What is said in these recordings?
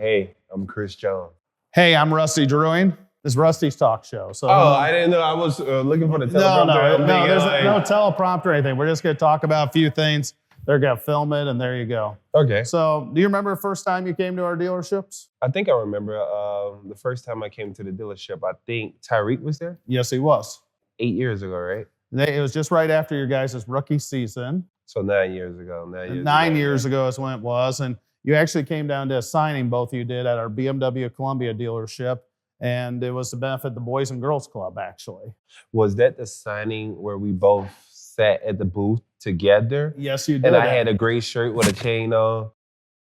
Hey, I'm Chris Jones. Hey, I'm Rusty Druin. This is Rusty's talk show. So I didn't know. I was looking for the teleprompter. No, there's no teleprompter or anything. We're just going to talk about a few things. They're going to film it, and there you go. Okay. So do you remember the first time you came to our dealerships? I think I remember the first time I came to the dealership. I think Tyreek was there. Yes, he was. 8 years ago, right? It was just right after your guys' rookie season. So 9 years ago. 9 years ago is when it was. And you actually came down to a signing, both of you did, at our BMW Columbia dealership. And it was to benefit the Boys and Girls Club, actually. Was that the signing where we both sat at the booth together? Yes, you did. And I had a gray shirt with a chain on?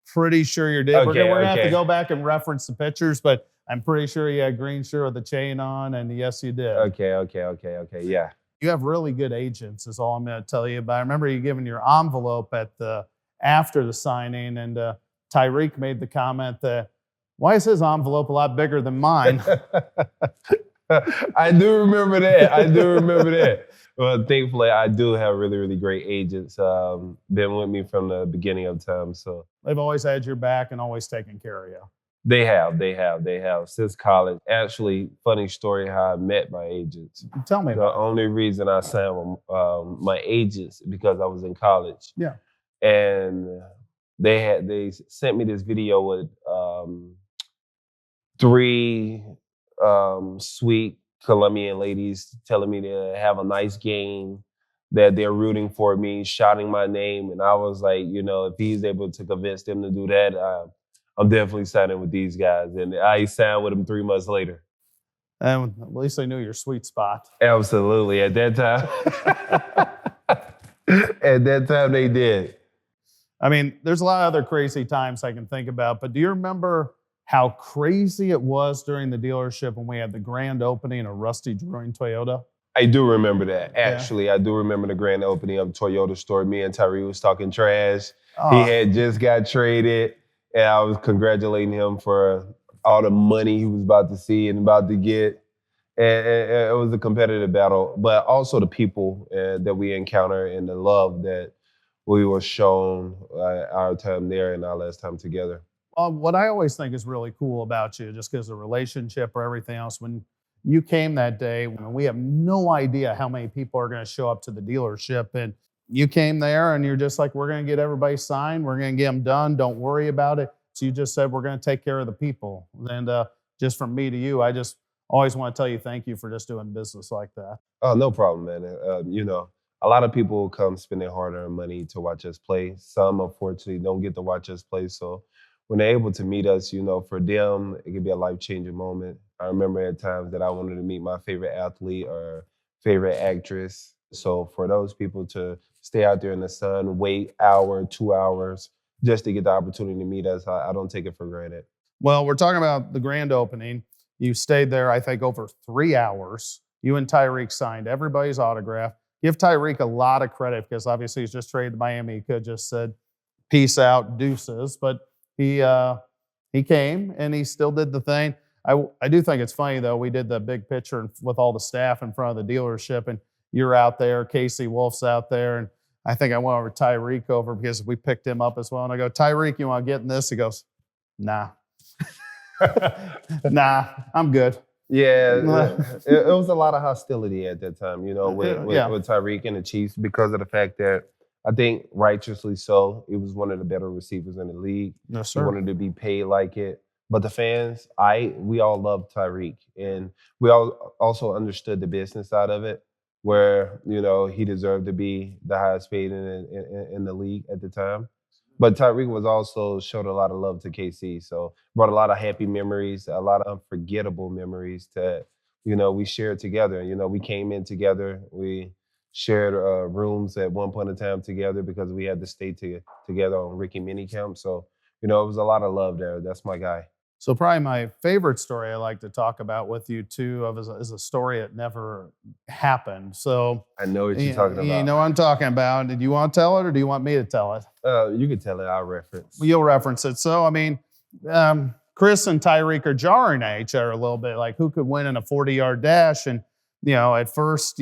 Pretty sure you did. Okay, we're going to have to go back and reference the pictures, but I'm pretty sure you had a green shirt with a chain on, and yes, you did. Okay, yeah. You have really good agents, is all I'm going to tell you about. I remember you giving your envelope after the signing, and Tyreek made the comment that, why is his envelope a lot bigger than mine? I do remember that. Well, thankfully, I do have really, really great agents. Been with me from the beginning of time. So they've always had your back and always taken care of you. They have since college. Actually, funny story how I met my agents. Tell me. The only reason I signed with my agents because I was in college. Yeah. And they sent me this video with 3 sweet Colombian ladies telling me to have a nice game, that they're rooting for me, shouting my name. And I was like, if he's able to convince them to do that, I'm definitely signing with these guys. And I signed with them 3 months later. And at least they knew your sweet spot. Absolutely. At that time, they did. I mean, there's a lot of other crazy times I can think about, but do you remember how crazy it was during the dealership when we had the grand opening of Rusty Druin Toyota? I do remember that. Actually, I do remember the grand opening of the Toyota store. Me and Tyree was talking trash. He had just got traded, and I was congratulating him for all the money he was about to see and about to get. And it was a competitive battle, but also the people that we encounter and the love that we were shown our time there and our last time together. What I always think is really cool about you, just because of the relationship or everything else, when you came that day, when we have no idea how many people are going to show up to the dealership, and you came there and you're just like, we're going to get everybody signed, we're going to get them done, don't worry about it. So you just said, we're going to take care of the people. And just from me to you, I just always want to tell you thank you for just doing business like that. Oh, no problem, man. A lot of people come spend their hard-earned money to watch us play. Some, unfortunately, don't get to watch us play. So when they're able to meet us, for them, it could be a life-changing moment. I remember at times that I wanted to meet my favorite athlete or favorite actress. So for those people to stay out there in the sun, wait hour, 2 hours, just to get the opportunity to meet us, I don't take it for granted. Well, we're talking about the grand opening. You stayed there, I think, over 3 hours. You and Tyreek signed everybody's autograph. Give Tyreek a lot of credit because obviously he's just traded to Miami. He could have just said, peace out, deuces. But he came and he still did the thing. I do think it's funny, though. We did the big picture with all the staff in front of the dealership, and you're out there. Casey Wolf's out there. And I think I went over Tyreek because we picked him up as well. And I go, Tyreek, you want to get in this? He goes, nah. Nah, I'm good. Yeah, it was a lot of hostility at that time, with Tyreek and the Chiefs because of the fact that I think righteously so, he was one of the better receivers in the league. Yes, sir. He wanted to be paid like it. But the fans, we all loved Tyreek. And we all also understood the business side of it, where, he deserved to be the highest paid in the league at the time. But Tyreek was also showed a lot of love to KC. So brought a lot of happy memories, a lot of unforgettable memories that, we shared together. We came in together. We shared rooms at one point in time together because we had to stay together on Ricky Minicamp. So, it was a lot of love there. That's my guy. So probably my favorite story I like to talk about with you too is a story that never happened. So I know what you're talking about. You know what I'm talking about. Do you want to tell it or do you want me to tell it? You can tell it. I'll reference. You'll reference it. So, Chris and Tyreek are jarring at each other a little bit, like who could win in a 40-yard dash. And, at first,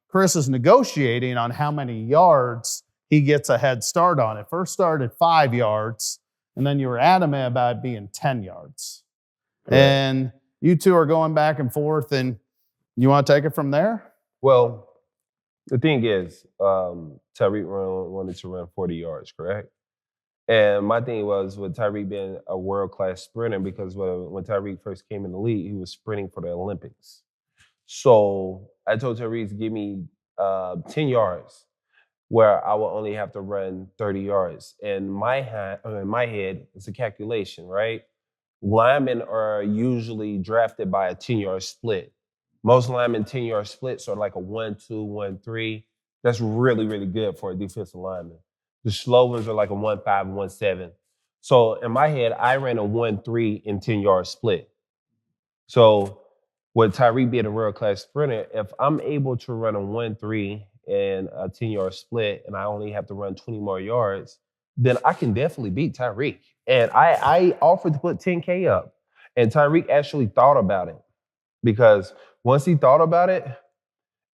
Chris is negotiating on how many yards he gets a head start on. It first started 5 yards. and then you were adamant about it being 10 yards. Right. And you two are going back and forth, and you want to take it from there? Well, the thing is, Tyreek wanted to run 40 yards, correct? And my thing was with Tyreek being a world class sprinter, because when Tyreek first came in the league, he was sprinting for the Olympics. So I told Tyreek to give me 10 yards where I will only have to run 30 yards. In my head, it's a calculation, right? Linemen are usually drafted by a 10-yard split. Most linemen 10-yard splits are like a 1-2, 1-3. That's really, really good for a defensive lineman. The slow ones are like a 1-5, 1-7. So in my head, I ran a 1-3 in 10-yard split. So with Tyreek being a world class sprinter, if I'm able to run a 1-3 and a 10-yard split and I only have to run 20 more yards, then I can definitely beat Tyreek. And I offered to put 10K up. And Tyreek actually thought about it, because once he thought about it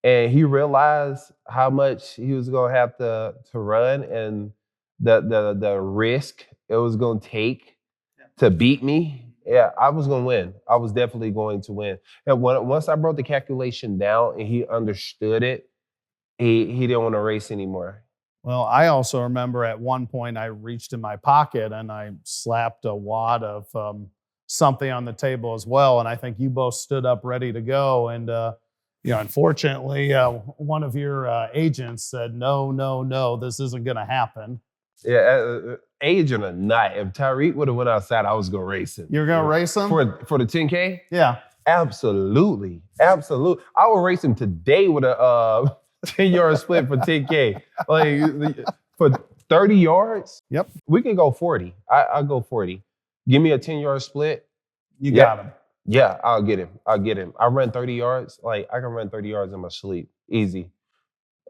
and he realized how much he was gonna have to run and the risk it was gonna take to beat me, yeah, I was gonna win. I was definitely going to win. And once I broke the calculation down and he understood it, he didn't want to race anymore. Well, I also remember at one point I reached in my pocket and I slapped a wad of something on the table as well. And I think you both stood up ready to go. And, unfortunately, one of your agents said, no, no, no, this isn't going to happen. Yeah, age or not, if Tyreek would have went outside, I was gonna race him. You're going to race him? For the 10K? Yeah. Absolutely, absolutely. I will race him today with a 10-yard split for 10K. Like for 30 yards. Yep. We can go 40. I'll go 40. Give me a 10-yard split. You got him. Yeah, I'll get him. I run 30 yards. Like I can run 30 yards in my sleep. Easy.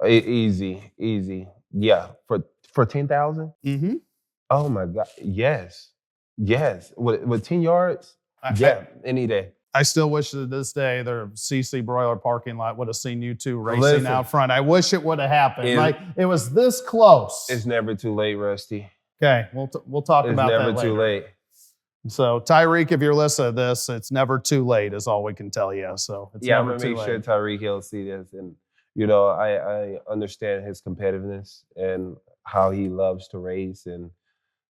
Easy. Yeah. For 10,000? Mm-hmm. Oh my God. Yes. With 10 yards? Any day. I still wish to this day their CC Broiler parking lot would have seen you two racing Listen, out front. I wish it would have happened. Like it was this close. It's never too late, Rusty. Okay, we'll talk about that later. It's never too late. So Tyreek, if you're listening to this, it's never too late is all we can tell you. So it's I'm never gonna too make late. sure Tyreek Hill see this, and I understand his competitiveness and how he loves to race and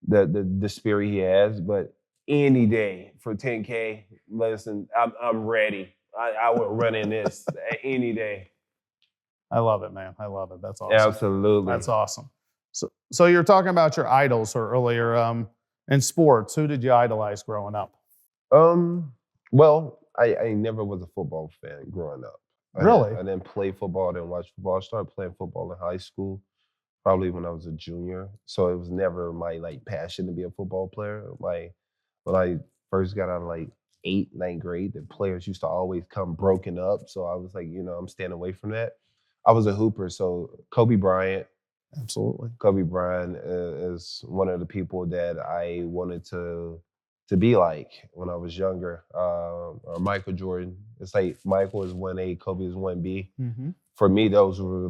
the spirit he has, but any day for 10K, listen, I'm ready. I would run in this any day. I love it, man. I love it. That's awesome. Absolutely. That's awesome. So you're talking about your idols earlier in sports. Who did you idolize growing up? Well, I never was a football fan growing up. Really? I didn't play football. I didn't watch football. I started playing football in high school, probably when I was a junior. So it was never my passion to be a football player. When I first got out of 8th, 9th grade, the players used to always come broken up. So I was like, I'm staying away from that. I was a hooper. So Kobe Bryant. Absolutely. Kobe Bryant is one of the people that I wanted to be like when I was younger. Or Michael Jordan. It's like Michael is 1A, Kobe is 1B. Mm-hmm. For me, those were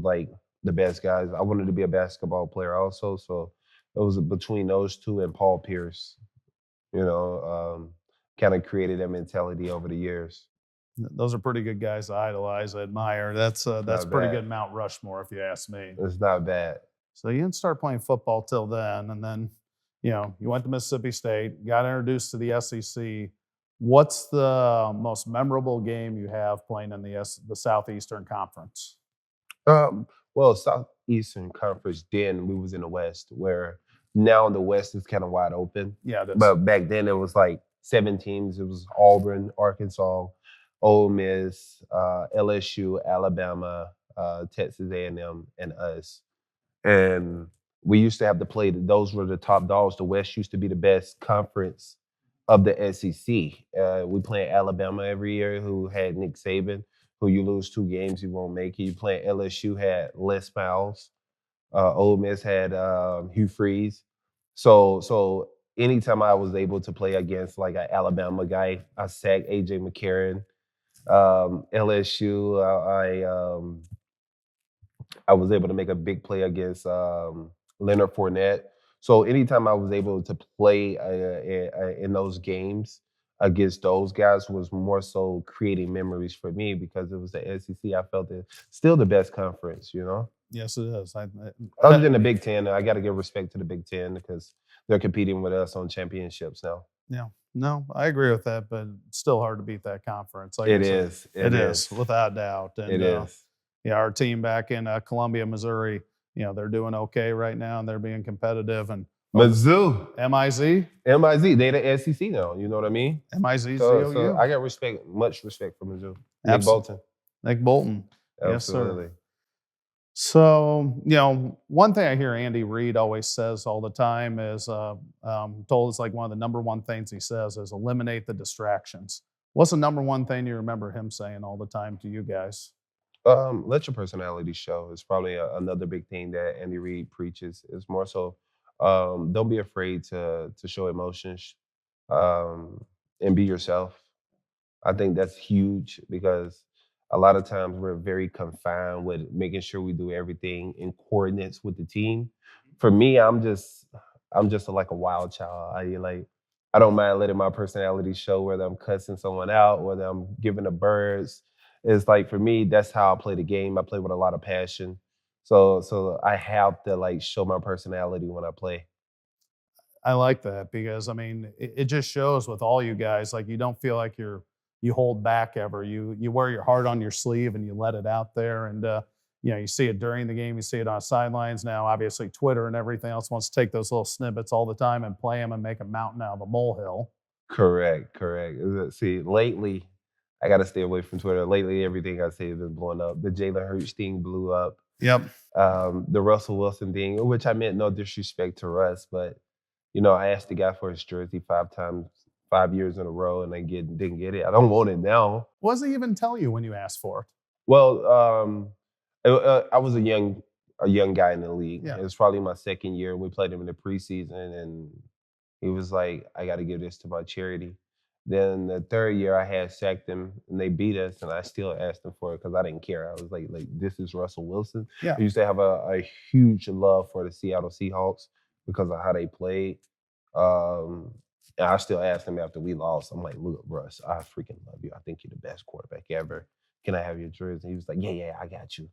the best guys. I wanted to be a basketball player also. So it was between those two and Paul Pierce. Kind of created that mentality over the years. Those are pretty good guys to idolize, I admire. That's pretty good Mount Rushmore, if you ask me. It's not bad. So you didn't start playing football till then, and then you went to Mississippi State, got introduced to the SEC. What's the most memorable game you have playing in the Southeastern Conference? Well, Southeastern Conference, then we was in the West, where now the West is kind of wide open. Yeah, it is. But back then it was 7 teams. It was Auburn, Arkansas, Ole Miss, LSU, Alabama, Texas A&M, and us. And we used to have to play. Those were the top dogs. The West used to be the best conference of the SEC. We play Alabama every year, who had Nick Saban, who you lose 2 games, you won't make it. You play LSU, had Les Miles. Ole Miss had Hugh Freeze. So anytime I was able to play against an Alabama guy, I sacked AJ McCarron. LSU, I was able to make a big play against Leonard Fournette. So anytime I was able to play in those games against those guys was more so creating memories for me because it was the SEC. I felt it still the best conference, you know. Yes, it is. Other than the Big Ten, I got to give respect to the Big Ten because they're competing with us on championships now. Yeah. No, I agree with that, but it's still hard to beat that conference. Like I It said, is. it It is is. without doubt. It And is. yeah, our team back in Columbia, Missouri, they're doing okay right now, and they're being competitive. And Mizzou, MIZ, MIZ, they the SEC now. You know what I mean? So MIZZOU, I got respect, much respect for Mizzou. Nick absolutely. Bolton, Nick Bolton, yes, sir. absolutely. So, one thing I hear Andy Reid always says all the time is, told us like one of the number one things he says is eliminate the distractions. What's the number one thing you remember him saying all the time to you guys? Let your personality show. It's probably another big thing that Andy Reid preaches. It's more so, don't be afraid to show emotions, um, and be yourself. I think that's huge because a lot of times we're very confined with making sure we do everything in coordinates with the team. For me, I'm just like a wild child. I don't mind letting my personality show whether I'm cussing someone out, whether I'm giving the birds. It's like for me, that's how I play the game. I play with a lot of passion. So I have to like show my personality when I play. I like that because I mean it just shows with all you guys like you don't feel like you hold back ever. You wear your heart on your sleeve and you let it out there. And you see it during the game, you see it on sidelines now. Obviously, Twitter and everything else wants to take those little snippets all the time and play them and make a mountain out of a molehill. Correct, correct. See, lately, I gotta stay away from Twitter. Lately, everything I say has been blowing up. The Jalen Hurts thing blew up. Yep. The Russell Wilson thing, which I meant no disrespect to Russ, but I asked the guy for his jersey 5 times, 5 years in a row, and I didn't get it. I don't want it now. What does he even tell you when you ask for it? Well, I was a young guy in the league. Yeah. It was probably my second year. We played him in the preseason, and he was like, "I got to give this to my charity." Then the third year, I had sacked him, and they beat us, and I still asked him for it because I didn't care. I was like, this is Russell Wilson. Yeah. I used to have a huge love for the Seattle Seahawks because of how they played. Um, and I still asked him after we lost. I'm like, "Look, Russ, I freaking love you. I think you're the best quarterback ever. Can I have your jersey?" He was like, "Yeah, yeah, I got you."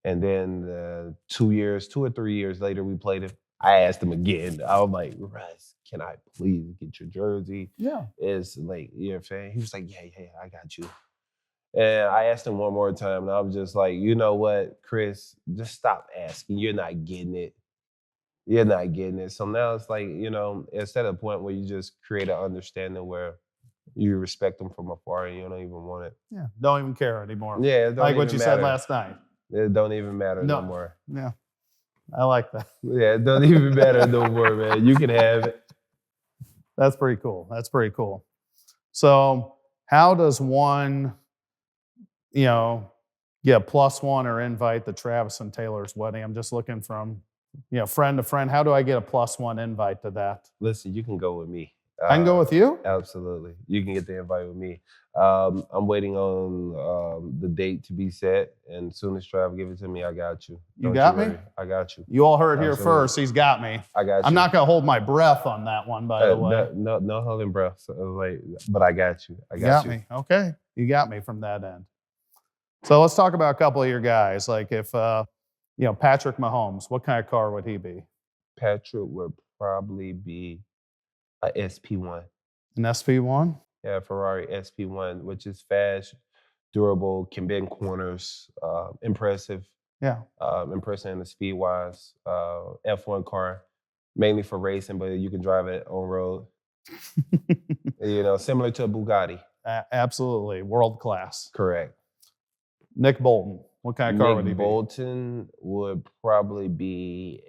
And then 2 years, 2 or 3 years later, we played him. I asked him again. I was like, "Russ, can I please get your jersey?" Yeah. It's like, you know what I'm saying? He was like, "Yeah, yeah, I got you." And I asked him one more time, and I was just like, "You know what, Chris? Just stop asking. You're not getting it. You're not getting it." So now it's like, it's at a point where you just create an understanding where you respect them from afar and you don't even want it. Yeah. Don't even care anymore. Yeah, it don't Like what even you said matter. last night. It don't even matter no No. more. Yeah. I like that. Yeah, it don't even matter no more, man. You can have it. That's pretty cool. That's pretty cool. So, how does one, get a plus one or invite the Travis and Taylor's wedding? I'm just looking from, friend to friend. How do I get a plus one invite to that? Listen, you can go with me. I can go with you? Absolutely. You can get the invite with me. I'm waiting on the date to be set, and as soon as Trav give it to me, I got you. You Don't got me? worry. I got you. You all heard here Absolutely. first. He's got me. I got you. I'm not going to hold my breath on that one, by the way. No holding breath. So, but I got you. I You got got you. me. Okay. You got me from that end. So let's talk about a couple of your guys. Like if, Patrick Mahomes, what kind of car would he be? Patrick would probably be a SP1. An SP1? Yeah, Ferrari SP1, which is fast, durable, can bend corners, impressive. Yeah. Impressive in the speed wise. F1 car, mainly for racing, but you can drive it on road. Similar to a Bugatti. Absolutely. World class. Correct. Nick Bolton, what kind of car would he Nick be? Bolton would probably be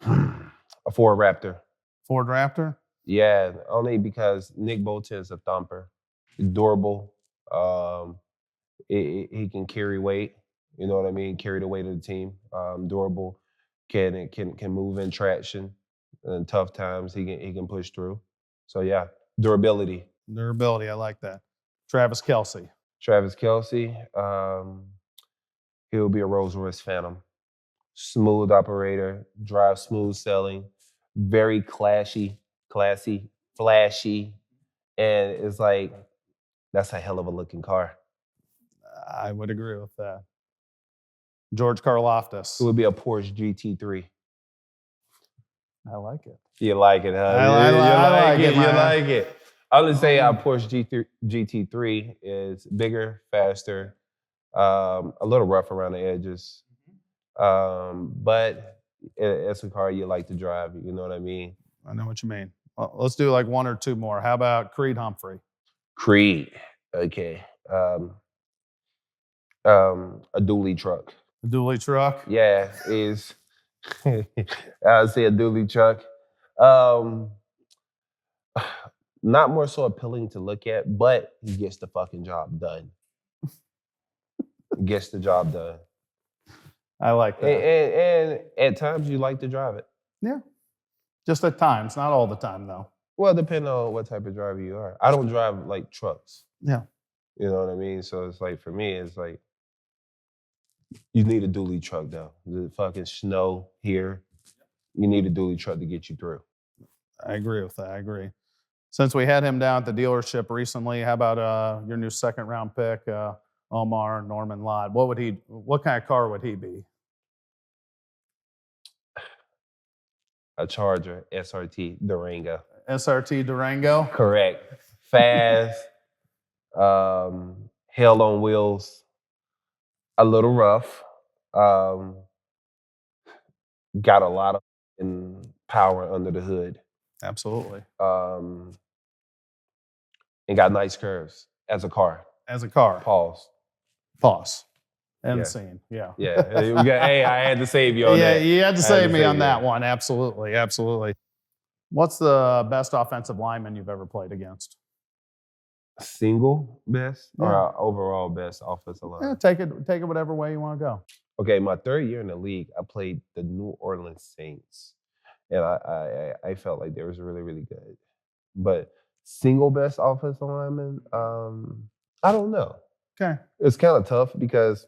a Ford Raptor. Ford Raptor? Yeah, only because Nick Bolton is a thumper, durable. He can carry weight. You know what I mean? Carry the weight of the team. Durable, can move in traction. In tough times, he can push through. So yeah, durability. Durability, I like that. Travis Kelce. Travis Kelce, he'll be a Rolls Royce Phantom. smooth operator, drive smooth sailing, very classy, flashy, and it's like that's a hell of a looking car. I would agree with that. George It Karloftis. would be a Porsche GT3. I like it. You like it, huh? I You like it, You man. like it. I would say our Porsche GT3 is bigger, faster, a little rough around the edges, but it's a car you like to drive. You know what I mean? I know what you mean. Well, let's do like one or two more. How about Creed Humphrey? Creed, okay. A dually truck. The dually truck? Yeah, is I would say a dually truck. Um, not more so appealing to look at, but he gets the fucking job done. Gets the job done. I like that. And at times you like to drive it. Yeah. Just at times, not all the time though. Well, depending on what type of driver you are. I don't drive like trucks. Yeah. You know what I mean? So it's like for me, it's like you need a dually truck though. The fucking snow here, you need a dually truck to get you through. I agree with that. I agree. Since we had him down at the dealership recently, how about your new second round pick, Omar Norman Lott? What kind of car would he be? A Charger SRT Durango. SRT Durango? Correct. Fast, hell on wheels, a little rough. Got a lot of power under the hood. Absolutely. And got nice curves as a car. As a car. Pause. End Yeah. scene. Yeah. Yeah. Hey, I had to save you on Yeah, that. you had to I save me on you. that one. Absolutely. Absolutely. What's the best offensive lineman you've ever played against? Single best Yeah. or overall best offensive line? Yeah, take it whatever way you want to go. Okay, my third year in the league, I played the New Orleans Saints, and I felt like they was really, really good. But single best offensive lineman, I don't know. Okay. It's kind of tough because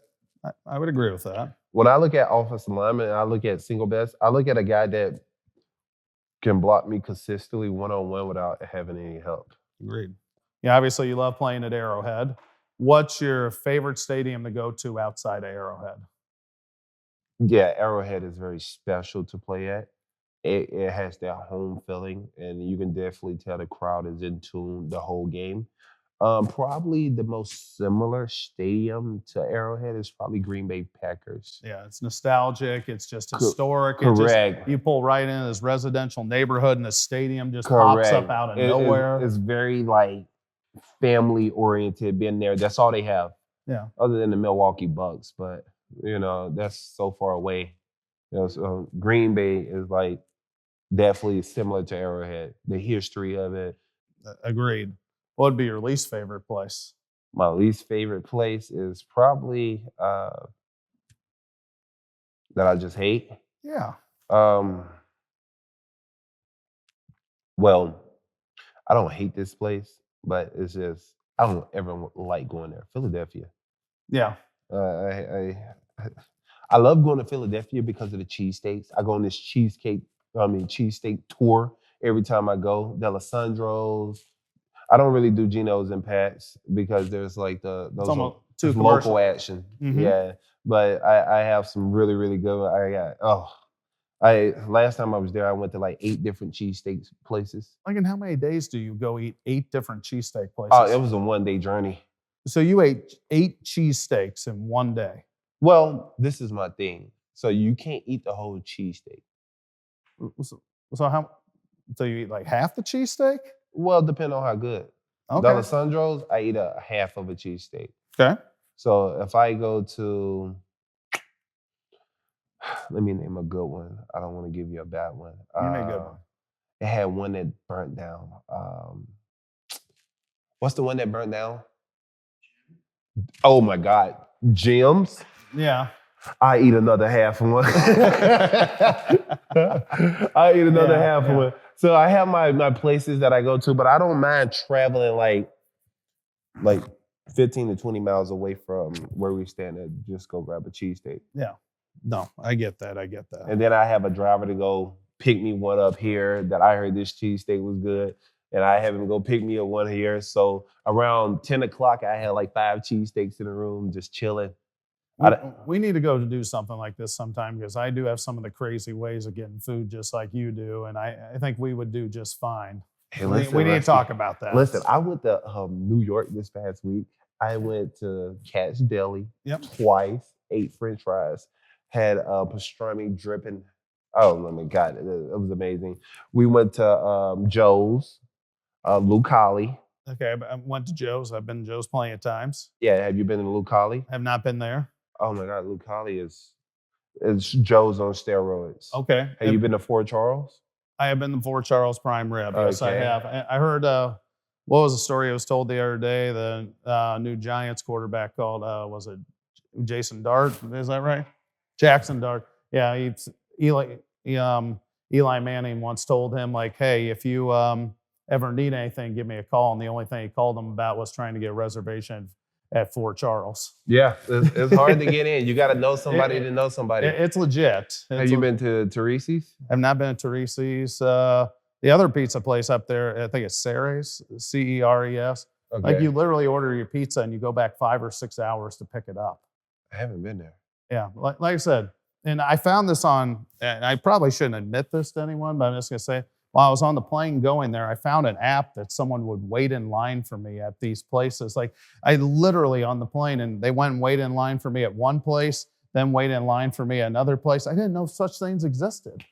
I would agree with that. when I look at offensive lineman, I look at single best. I look at a guy that can block me consistently one-on-one without having any help. Agreed. Yeah, obviously you love playing at Arrowhead. What's your favorite stadium to go to outside of Arrowhead? Yeah, Arrowhead is very special to play at. It has that home feeling, and you can definitely tell the crowd is in tune the whole game. Probably the most similar stadium to Arrowhead is probably Green Bay Packers. Yeah, it's nostalgic. It's just historic. Correct. You pull right in this residential neighborhood, and the stadium just pops up out of nowhere. It's very like family oriented. Being there, that's all they have. Yeah. Other than the Milwaukee Bucks, but that's so far away. So Green Bay is like definitely similar to Arrowhead. The history of it. Agreed. What would be your least favorite place? My least favorite place is probably that I just hate. Yeah. Well, I don't hate this place, but it's just I don't ever like going there. Philadelphia. Yeah. I love going to Philadelphia because of the cheesesteaks. I go on this cheesesteak tour every time I go. D'Alessandro's. I don't really do Geno's and Pat's because there's like those local action. Mm-hmm. Yeah, but I have some really, really good. Last time I was there, I went to like 8 different cheesesteak places. Like, in how many days do you go eat 8 different cheesesteak places? Oh, it was a 1-day journey. So you ate 8 cheesesteaks in one day? Well, this is my thing. So you can't eat the whole cheesesteak. So you eat like half the cheesesteak? Well, depending on how good. Okay. D'Alessandro's, I eat a half of a cheesesteak. Okay. So if I go to, let me name a good one. I don't want to give you a bad one. You name a good one. It had one that burnt down. What's the one that burnt down? Oh my God, Jim's. Yeah. I eat another half one. I eat another half one. So I have my places that I go to, but I don't mind traveling like 15 to 20 miles away from where we stand to just go grab a cheesesteak. Yeah. No, I get that. I get that. And then I have a driver to go pick me one up here that I heard this cheesesteak was good. And I have him go pick me up one here. So around 10 o'clock, I had like 5 cheesesteaks in the room just chilling. We need to go to do something like this sometime because I do have some of the crazy ways of getting food just like you do. And I think we would do just fine. Hey, We need to talk about that. Listen, I went to New York this past week. I went to Cat's Deli twice, ate French fries, had pastrami dripping. Oh my God, it was amazing. We went to Joe's, Lucali. Okay, I went to Joe's. I've been to Joe's plenty of times. Yeah, have you been to Lucali? I have not been there. Oh my God, Lucali is Joe's on steroids. Okay. Have you been to Fort Charles? I have been to Fort Charles Prime Rib. Yes, I Okay. have. I heard, what was the story I was told the other day? The new Giants quarterback called, was it Jason Dart? Is that right? Jackson Dart. Yeah, Eli Manning once told him, like, hey, if you ever need anything, give me a call. And the only thing he called him about was trying to get a reservation at Fort Charles. Yeah, it's hard to get in. You got to know somebody to know somebody. It's legit. Have you been to Teresi's? I've not been to Teresi's. The other pizza place up there, I think it's Ceres, Ceres. Okay. Like you literally order your pizza and you go back 5 or 6 hours to pick it up. I haven't been there. Yeah, like I said, and I found this on, and I probably shouldn't admit this to anyone, but I'm just gonna say, while I was on the plane going there, I found an app that someone would wait in line for me at these places. Like I literally on the plane and they went and waited in line for me at one place, then wait in line for me at another place. I didn't know such things existed.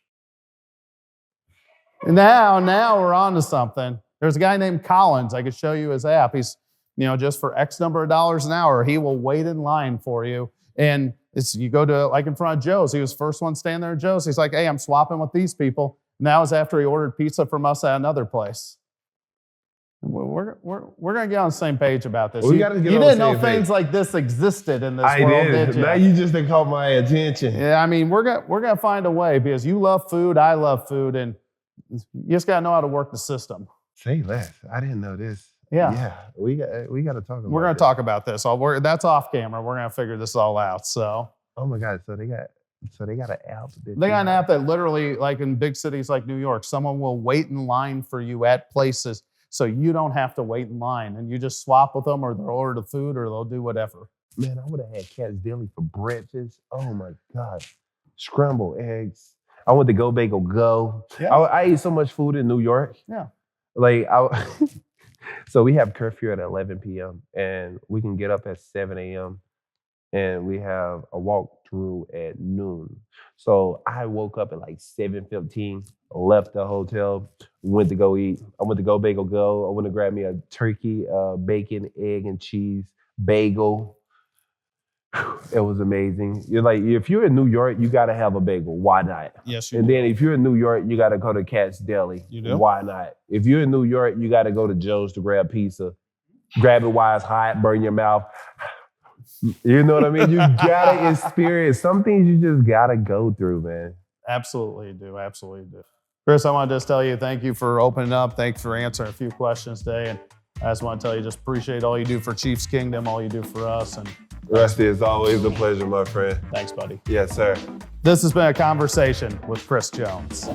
Now we're on to something. There's a guy named Collins. I could show you his app. He's, just for X number of dollars an hour, he will wait in line for you. And you go to like in front of Joe's. He was the first one standing there at Joe's. He's like, hey, I'm swapping with these people. And that was after he ordered pizza from us at another place. We're going to get on the same page about this. Well, we gotta get you on the didn't know same things page. like this existed in this I world, did. did you? Now you just done caught my attention. Yeah, I mean, we're gonna find a way because you love food, I love food, and you just got to know how to work the system. Say less. I didn't know this. Yeah. Yeah. We got to talk about We're going to this. talk about this. That's off camera. We're going to figure this all out. So Oh my God. So they got an app. they got an app that literally, like in big cities like New York, someone will wait in line for you at places so you don't have to wait in line. And you just swap with them or they'll order the food or they'll do whatever. Man, I would have had Cat's Deli for breakfast. Oh my God. Scrambled eggs. I went to Go Bagel Go. Yeah. I ate so much food in New York. Yeah. Like, so we have curfew at 11 p.m. and we can get up at 7 a.m. and we have a walkthrough at noon. So I woke up at like 7:15, left the hotel, went to go eat. I went to Go Bagel Go. I went to grab me a turkey, bacon, egg, and cheese bagel. It was amazing. You're like, if you're in New York, you got to have a bagel. Why not? Yes, you And do. then if you're in New York, you got to go to Cat's Deli. You do? Why not? If you're in New York, you got to go to Joe's to grab pizza. Grab it while it's hot, burn your mouth. You know what I mean? You got to experience some things you just got to go through, man. Absolutely do. Absolutely do. Chris, I want to just tell you thank you for opening up. Thanks for answering a few questions today. And I just want to tell you, just appreciate all you do for Chiefs Kingdom, all you do for us. And Rusty, it's always a pleasure, my friend. thanks, buddy. Yes, sir. This has been a conversation with Chris Jones.